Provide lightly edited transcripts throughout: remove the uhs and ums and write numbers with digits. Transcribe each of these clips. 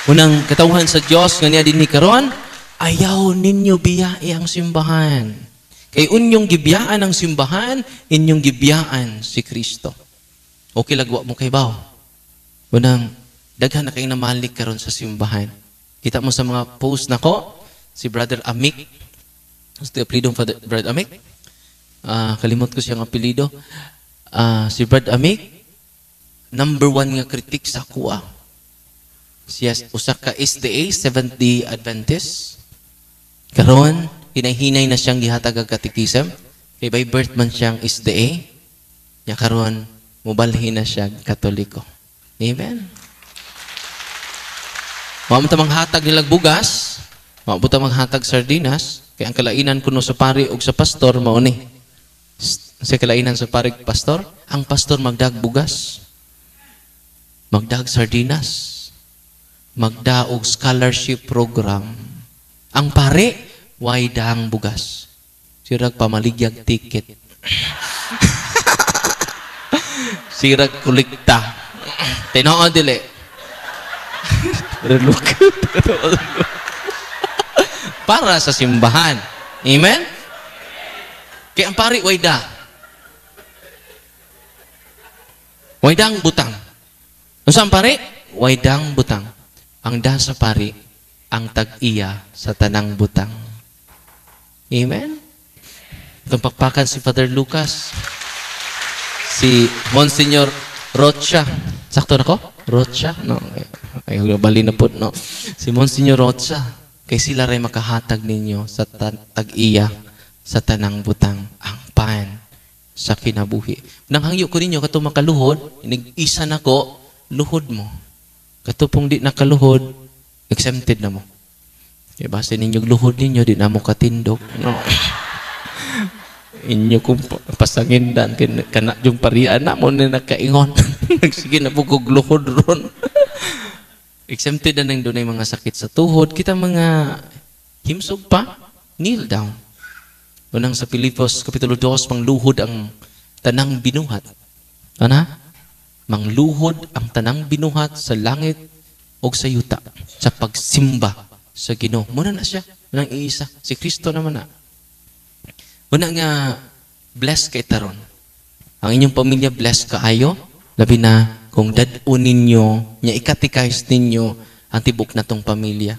Unang katawhan sa Dios nga niya dinhi karon, ayaw ninyo biyae ang simbahan. Kay unyong gibiyaan ang simbahan, inyong gibiyaan si Kristo. Okay lagwa mo kay baw. Unang daghan na kayong namalik karon sa simbahan. Kita mo sa mga post nako, si Brother Amik. Gusto apelido Father Brother Amik? Kalimot ko siyang apelido. Si Brother Amik, number 1 nga kritik sa kuha. Siya usa ka SDA, Seventh-day Adventist. Karon, hinay-hinay na siyang gihatag ang katekism. Kay by birth man siyang SDA. Nya karon, mubalhin na siya Katoliko. Amen. Mao ta manghatag nilag bugas, mao ta manghatag sardinas, kay ang kalainan kuno sa pari ug sa pastor mao ni. Sa kalainan sa pari ug pastor, ang pastor magdag bugas. Magdag sardinas. Magdaog scholarship program. Ang pare, way daang bugas. Sirag pamaligyag ticket. Sirag kulikta. Tinoon dili. Para sa simbahan. Amen? Kaya ang pare, way da. Way daang butang. Ano saan pare? Way daang butang. Ang da sa pari, ang tag-iya sa tanang butang. Amen? Itong pakpakan si Father Lucas, si Monsignor Rocha. Sakto na ko? Rocha? No. Ay, bali na po, no. Si Monsignor Rocha, kay sila rin makahatag ninyo sa tag-iya sa tanang butang, ang pan sa kinabuhi. Nang hangyo ko ninyo, kato makaluhod, inig-isa na ko, luhod mo. Katupong di nakaluhod, exempted na mo. E basta ninyong luhod ninyo, di na mo katindog. No. Inyo kung pasangindan, kana yung parian na mo na nakaingon. Sige na po kong luhod ron. Exempted na nang doon ay mga sakit sa tuhod. Kita mga himsog pa, kneel down. Unang sa Pilipos, Kapitulo 2, pangluhod ang tanang binuhat. Ano? Mangluhod ang tanang binuhat sa langit o sa yuta sa pagsimba sa Ginoo. Muna na siya, nang iisa. Si Kristo naman na. Muna nga, bless kay taron. Ang inyong pamilya, bless kaayo. Labi na, kung dadun ninyo, niya ikatikais ninyo ang tibok na tong pamilya.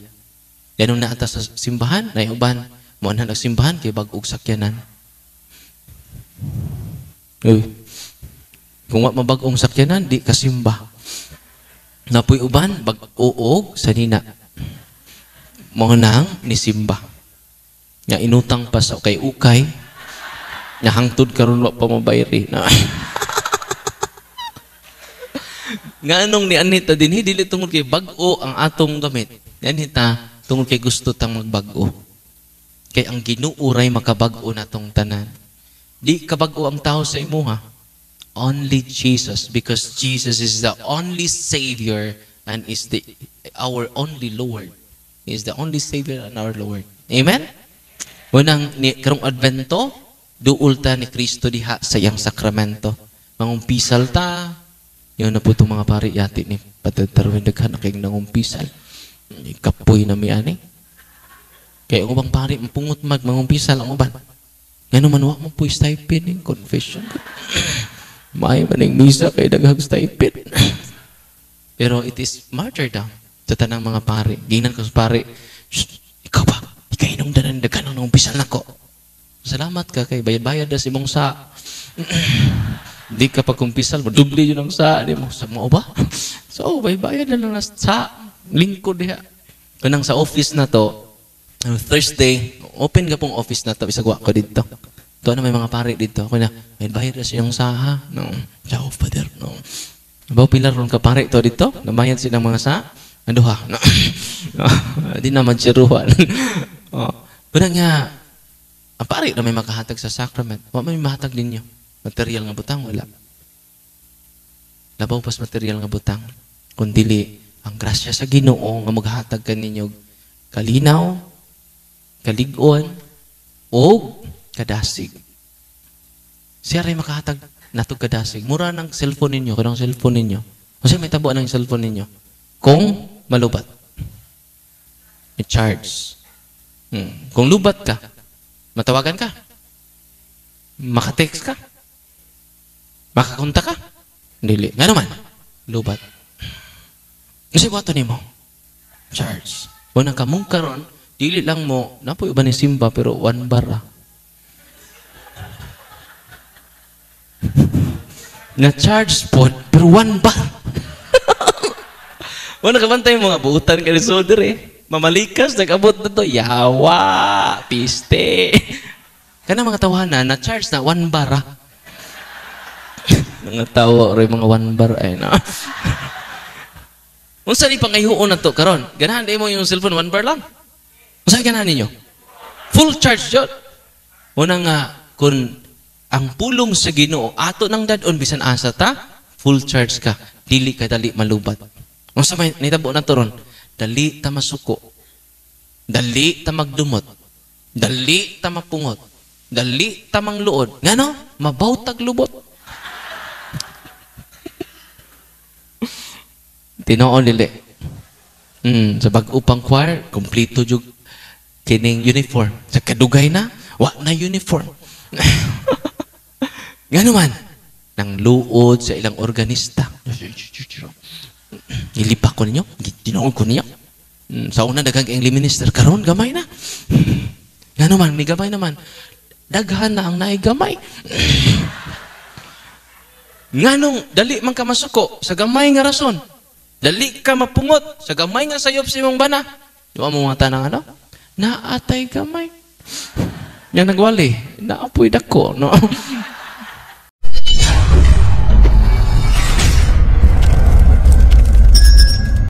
Ganun na ata sa simbahan, na uban, mo na nagsimbahan kay bag-og sakyanan. Uy. Kung mabag-ong sakyanan, di kasimba. Napoy uban, bag-uog sa nina. Mga nang ni simba. Nga inutang pa sa kay ukay, nga hangtod karon wa pa mabayri. Nga anong ni Anita din, dili tungod kay bag-o ang atong gamit. Yan hita, tungod kay gusto tang magbag-o. Kay ang ginuuray makabag-o na tong tanan. Di kabag-o ang tao sa imuha. Only Jesus, because Jesus is the only Savior and is our only Lord. He is the only Savior and our Lord. Amen? Unang karong Advento, duul ta ni Kristo diha sa iyang sakramento. Mangumpisal ta, yun na po itong mga pari yati ni Patatarwin daghan na kayong nangumpisal. Kapoy na mi ani. Kaya ang ubang pari, mapungot mangumpisal ang uban. Ngano man wa mo po stipend confession. May maning misa kay daghang stipend. Pero it is martyrdom sa tanang mga pari. Ginan ko sa pari, ikaw ba? Ikainom danan daghan nang umpisal nako. Salamat ka kay bayad-bayad na si mong sa. Di ka pa kumpisal mo, dubli yun ang sa. Di mo, sa mo ba? So, bayad na lang sa lingkod diha. Kanang sa office na to, Thursday, open ka pong office na to, isagwa ko dito. Ito na may mga pari dito. Ako na, may bayad na siyang saha. No. Ciao, Father. No. Bawa pilar ron ka pari ito dito. Nabayad silang mga sa. Ano ha? No. Di naman siruhan. Pero nga, ang pari na may makahatag sa sacrament. Wala may mahatag ninyo. Material nga butang, wala. Labaw pas material nga butang. Kung dili, ang grasya sa Ginoo nga maghatag ka ninyo kalinaw, kaligon, o kadasig. Siya rin makahatag natog kadasig. Mura ng cellphone ninyo, kanang cellphone ninyo. Kasi may tabuan ng cellphone ninyo. Kung malubat. I-charge. Kung lubat ka, matawagan ka. Maka-text ka. Makakontak ka. Dili. Nga naman, lubat. Kasi wato ni mo, charge. Kung nakamong karon, dili lang mo, napoy ba ni Simba, pero 1 bar Na-charge po, pero 1 bar. Kung nakabantay mo nga, buutan ka ni Solder Mamalikas, nag-abot na to. Yawa, piste. Kana mga tawanan, na-charge na 1 bar Mga tawa, mga 1 bar na. Kung saan ipangayhuon na to, karon, ganahan mo yung cellphone, 1 bar lang. Kung saan ganahan ninyo? Full charge yun. Una nga, kung ang pulong sa Ginoo ato nang dadon bisan asa ta, full charge ka, dili ka dali malubat. Kung sa may nitabo na to ron, dali ta masuko, dali ta magdumot, dali ta mapungot, dali ta mangluod. Ngano? Mabawtag lubot. Tinuon dili. Sa bag-upang choir, kompleto jug kining uniform. Sa kadugay na, wa na uniform. Ngano man, nang luod sa ilang organista. Ilipa ko ninyo, tinuon ko ninyo. Sa una, daghang ang minister, karon gamay na. Ngano man, may gamay naman. Daghan na ang naigamay. Nganong, dali man ka masuko sa gamay nga rason. Dali ka mapungot sa gamay nga sayop sa imong bana. Yung mo mga tanang ano? Naatay gamay. Yan nagwali. Naapoy dako, no?